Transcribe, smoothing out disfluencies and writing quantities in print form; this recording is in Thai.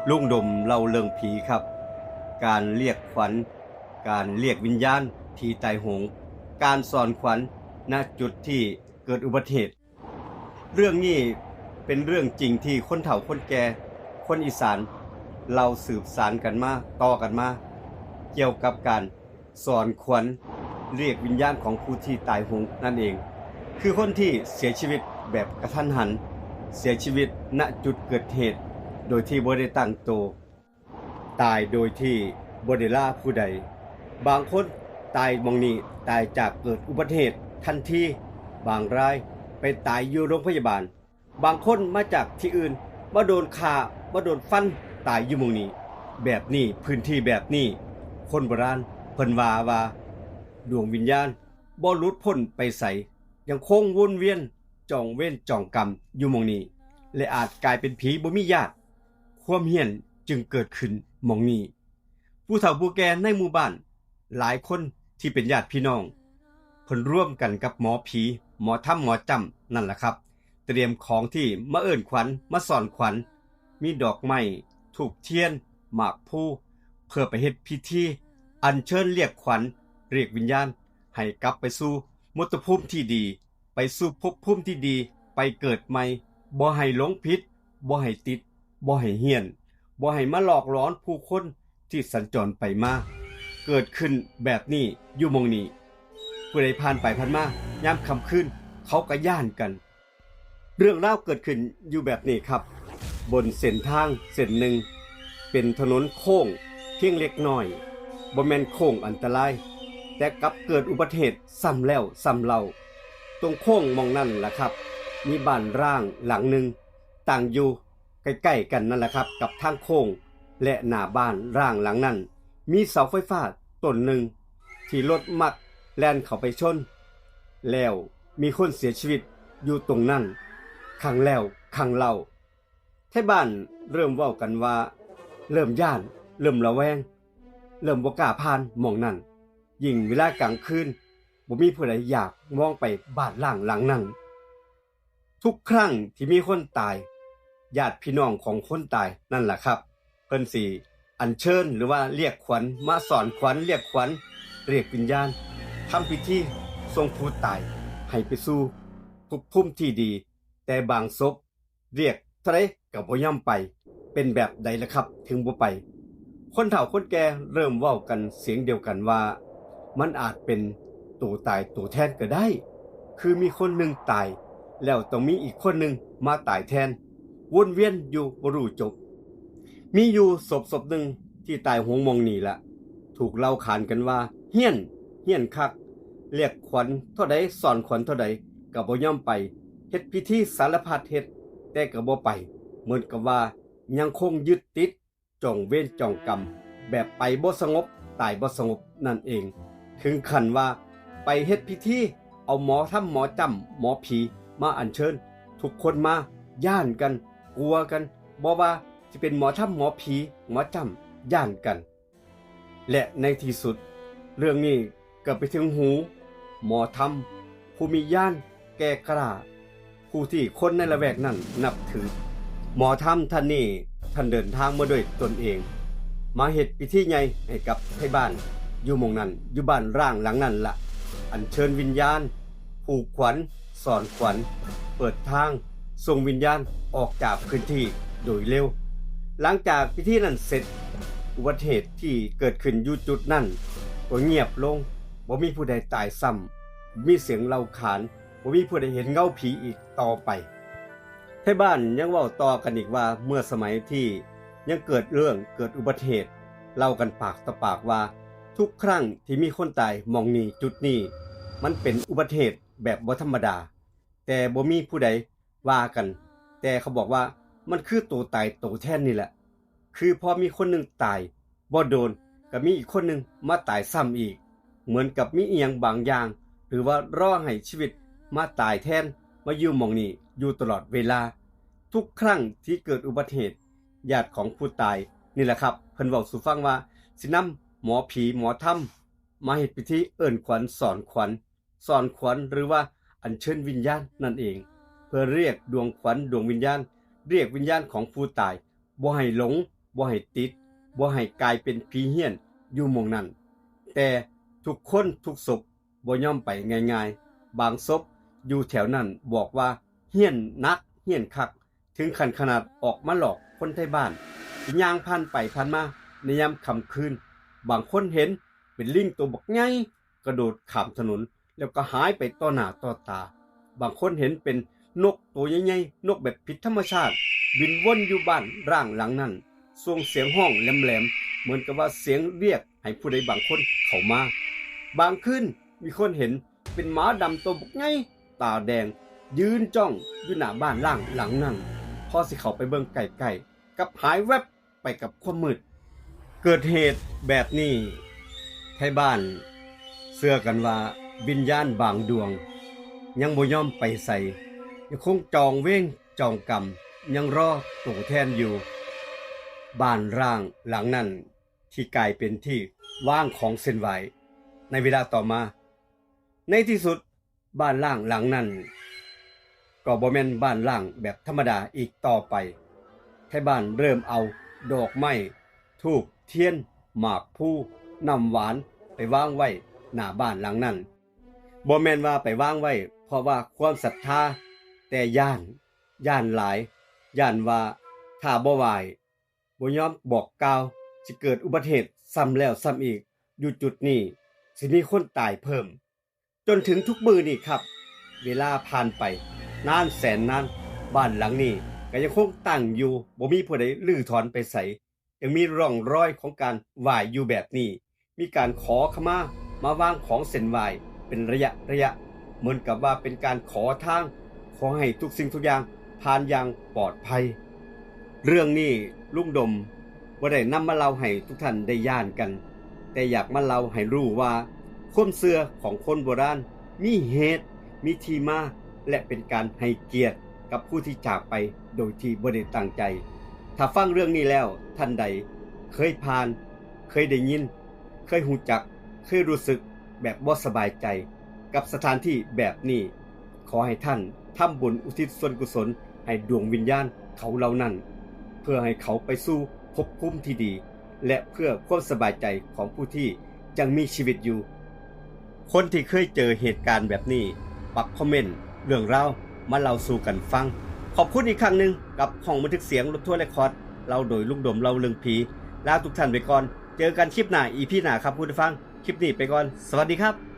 ลุงดมเล่าเรื่องผีครับการเรียกขวัญการเรียกวิญญาณที่ตายโหงการสอนขวัญณจุดที่เกิดอุบัติเหตุเรื่องนี้เป็นเรื่องจริงที่คนเฒ่าคนแก่คนอีสานเราสืบสานกันมาต่อกันมาเกี่ยวกับการสอนขวัญเรียกวิญญาณของผู้ที่ตายโหงนั่นเองคือคนที่เสียชีวิตแบบกระทันหันเสียชีวิตณจุดเกิดเหตุโดยที่บ่ได้ตั้งโตวตายโดยที่บ่ได้ล่าผู้ใดบางคนตายหม้องนี้ตายจากเกิดอุบัติเหตุทันทีบางรายไปตายอยู่โรงพยาบาลบางคนมาจากที่อื่นมาโดนฆ่ามาโดนฟันตายอยู่หม้องนี้แบบนี้พื้นที่แบบนี้คนโบราณเพิ่นว่าดวงวิญญาณบ่หลุดพ้นไปไสยังคงวนเวียนจ้องเว้นจ้องกรรมอยู่หม้องนี้และอาจกลายเป็นผีบ่มีญาติความเหี้ยนจึงเกิดขึ้นหม้องนี้ผู้เฒ่าผู้แก่ในหมู่บ้านหลายคนที่เป็นญาติพี่น้องเพิ่นร่วมกันกับหมอผีหมอถ้ำหมอจำนั่นแหละครับเตรียมของที่มาเอิ้นขวัญมาสอนขวัญมีดอกไม้ธูปเทียนหมากพลูเพื่อไปเฮ็ดพิธีอัญเชิญเรียกขวัญเรียกวิญญาณให้กลับไปสู่มรรตภูมิที่ดีไปสู่ภพภูมิที่ดีไปเกิดใหม่บ่ให้หลงผิดบ่ให้ติดบ่ให้เฮี้ยนบ่ให้มาหลอกหลอนผู้คนที่สัญจรไปมาเกิดขึ้นแบบนี้อยู่หม้องนี้ผู้ใดผ่านไปผ่านมายามค่ำคืนเขาก็ย้านกันเรื่องราวเกิดขึ้นอยู่แบบนี้ครับบนเส้นทางเส้นหนึ่งเป็นถนนโค้งเพียงเล็กน้อยบ่แม่นโค้งอันตรายแต่กลับเกิดอุบัติเหตุซ้ำแล้วซ้ำเล่าตรงโค้งหม้องนั่นล่ะครับมีบ้านร้างหลังหนึ่งตั้งอยู่ใกล้ๆกันนั่นแหละครับกับทางโค้งและหน้าบ้านร้างหลังนั้นมีเสาไฟฟ้าต้นหนึ่งที่รถมักแล่นเข้าไปชนแล้วมีคนเสียชีวิตอยู่ตรงนั้นครั้งแล้วครั้งเล่าไทบ้านเริ่มเว้ากันว่าเริ่มย่านเริ่มระแวงเริ่มบ่กล้าผ่านหม้องนั้นยิ่งเวลากลางคืนบ่มีผู้ใดอยากมองไปบ้านร้างหลังนั้นทุกครั้งที่มีคนตายญาติพี่น้องของคนตายนั่นแหละครับเพิ่นสิอัญเชิญหรือว่าเรียกขวัญมาสอนขวัญเรียกขวัญเรียกวิญญาณทำพิธีส่งผู้ตายให้ไปสู่ภพภูมิที่ดีแต่บางศพเรียกเท่าใดก็บ่ยอมไปเป็นแบบใดล่ะครับถึงบ่ไปคนเฒ่าคนแก่เริ่มเว้ากันเสียงเดียวกันว่ามันอาจเป็นตัวตายตัวแทนก็ได้คือมีคนหนึ่งตายแล้วต้องมีอีกคนหนึ่งมาตายแทนวนเวียนอยู่บ่รู้จบมีอยู่ศพหนึ่งที่ตายโหงหม้องนี้ล่ะถูกเล่าขานกันว่าเฮี้ยนคักเรียกขวัญเท่าใดสอนขวัญเท่าใดก็บ่ยอมไปเฮ็ดพิธีสารพัดเฮ็ดแต่ก็บ่ไปเหมือนกับว่ายังคงยึดติดจ้องเวรจ้องกรรมแบบไปบ่สงบตายบ่สงบนั่นเองถึงขั้นว่าไปเฮ็ดพิธีเอาหมอถ้ำหมอจำหมอผีมาอัญเชิญทุกคนมาย่านกันกลัวกันบ่ว่าสิเป็นหมอถ้ำหมอผีหมอจำย่านกันและในที่สุดเรื่องนี้ก็ไปถึงหูหมอถ้ำผู้มีญาณแก่กล้าผู้ที่คนในละแวกนั้นนับถือหมอถ้ำท่านนี้ท่านเดินทางมาด้วยตนเองมาเฮ็ดพิธีใหญ่ให้กับไทบ้านอยู่หม้องนั้นอยู่บ้านร้างหลังนั้นละอัญเชิญวิญญาณผูกขวัญสอนขวัญเปิดทางส่งวิญญาณออกจากพื้นที่โดยเร็วหลังจากพิธีนั้นเสร็จอุบัติเหตุที่เกิดขึ้นอยู่จุดนั้นก็เงียบลงบ่มีผู้ใดตายซ้ำมีเสียงเล่าขานบ่มีผู้ใดเห็นเงาผีอีกต่อไปไทบ้านยังเว้าต่อกันอีกว่าเมื่อสมัยที่ยังเกิดเรื่องเกิดอุบัติเหตุเล่ากันปากต่อปากว่าทุกครั้งที่มีคนตายหม้องนี้จุดนี้มันเป็นอุบัติเหตุแบบบ่ธรรมดาแต่บ่มีผู้ใดว่ากันแต่เขาบอกว่ามันคือตัวตายตัวแทนนี่แหละคือพอมีคนหนึ่งตายบ่โดนก็มีอีกคนหนึ่งมาตายซ้ำอีกเหมือนกับมีอีหยังบางอย่างหรือว่ารอให้ชีวิตมาตายแทนมาอยู่หม้องนี้อยู่ตลอดเวลาทุกครั้งที่เกิดอุบัติเหตุญาติของผู้ตายนี่แหละครับเพิ่นเว้าสู่ฟังว่าสินำหมอผีหมอถ้ำมาเฮ็ดพิธีเอิ้นขวัญสอนขวัญหรือว่าอัญเชิญวิญญาณนั่นเองเพื่อเรียกดวงขวัญดวงวิญญาณเรียกวิญญาณของผู้ตายบ่ให้หลง บ่ให้ติดบ่ให้กลายเป็นผีเหี้ยนอยู่หม่องนั้นแต่ทุกคนทุกศพบ่ยอมไปง่ายๆบางศพอยู่แถวนั้นบอกว่าเหี้ยนนักเหี้ยนคักถึงขนาดออกมาหลอกคนไทบ้านย่างผ่านไปผ่านมาในยามค่ำคืนบางคนเห็นเป็นลิงตัวบักใหญ่กระโดดข้ามถนนแล้วก็หายไปต่อหน้าต่อตาบางคนเห็นเป็นนกตัวใหญ่ๆนกแบบผิดธรรมชาติบินวนอยู่บ้านร่างหลังนั้นส่งเสียงห้องแหลมๆเหมือนกับว่าเสียงเรียกให้ผู้ใดบางคนเข้ามาบางคืนมีคนเห็นเป็นหมาดำตัวบักใหญ่ตาแดงยืนจ้องอยู่หน้าบ้านร่างหลังนั้นพอสิเข้าไปเบิ่งใกล้ๆกับหายแวบไปกับความมืดเกิดเหตุแบบนี้ไทบ้านเชื่อกันว่าวิญญาณบางดวงยังบ่ยอมไปใส่ยังคงจองเว้งจองกรรมยังรอตัวแทนอยู่บ้านร่างหลังนั้นที่กลายเป็นที่ว่างของเส้นไหวในเวลาต่อมาในที่สุดบ้านร่างหลังนั้นก็บ่แม่นบ้านร่างแบบธรรมดาอีกต่อไปไทบ้านเริ่มเอาดอกไม้ธูปเทียนหมากพลูน้ำหวานไปวางไว้หน้าบ้านหลังนั้นบ่แม่นว่าไปวางไว้เพราะว่าความศรัทธาแต่ย่านหลายย่านว่าถ้าบ่ไหว้บ่ยอมบอกกล่าวสิเกิดอุบัติเหตุซ้ำแล้วซ้ำอีกอยู่จุดนี้สิมีคนตายเพิ่มจนถึงทุกมื้อนี้ครับเวลาผ่านไปนานแสนนานบ้านหลังนี้ก็ยังคงตั้งอยู่บ่มีผู้ใดลื้อถอนไปไสยังมีร่องรอยของการไหว้อยู่แบบนี้มีการขอขมามาวางของเส้นไหว้เป็นระยะเหมือนกับว่าเป็นการขอทางขอให้ทุกสิ่งทุกอย่างผ่านอย่างปลอดภัยเรื่องนี้ลุงดมบ่ได้นำมาเล่าให้ทุกท่านได้ย่านกันแต่อยากมาเล่าให้รู้ว่าความเชื่อของคนโบราณมีเหตุมีที่มาและเป็นการให้เกียรติกับผู้ที่จากไปโดยที่บ่ได้ตั้งใจถ้าฟังเรื่องนี้แล้วท่านใดเคยผ่านเคยได้ยินเคยรู้จักเคยรู้สึกแบบบ่สบายใจกับสถานที่แบบนี้ขอให้ท่านทำบุญอุทิศส่วนกุศลให้ดวงวิญญาณเขาเหล่านั้นเพื่อให้เขาไปสู่ภพภูมิที่ดีและเพื่อความสบายใจของผู้ที่ยังมีชีวิตอยู่คนที่เคยเจอเหตุการณ์แบบนี้ปักคอมเมนต์เรื่องราวมาเล่าสู่กันฟังขอบคุณอีกครั้งหนึ่งกับห้องบันทึกเสียงรถทัวร์เรคคอร์ดเราโดยลุงดมเล่าเรื่องผีลาทุกท่านไปก่อนเจอกันคลิปหน้า EP หน้าครับคุณผู้ฟังคลิปนี้ไปก่อนสวัสดีครับ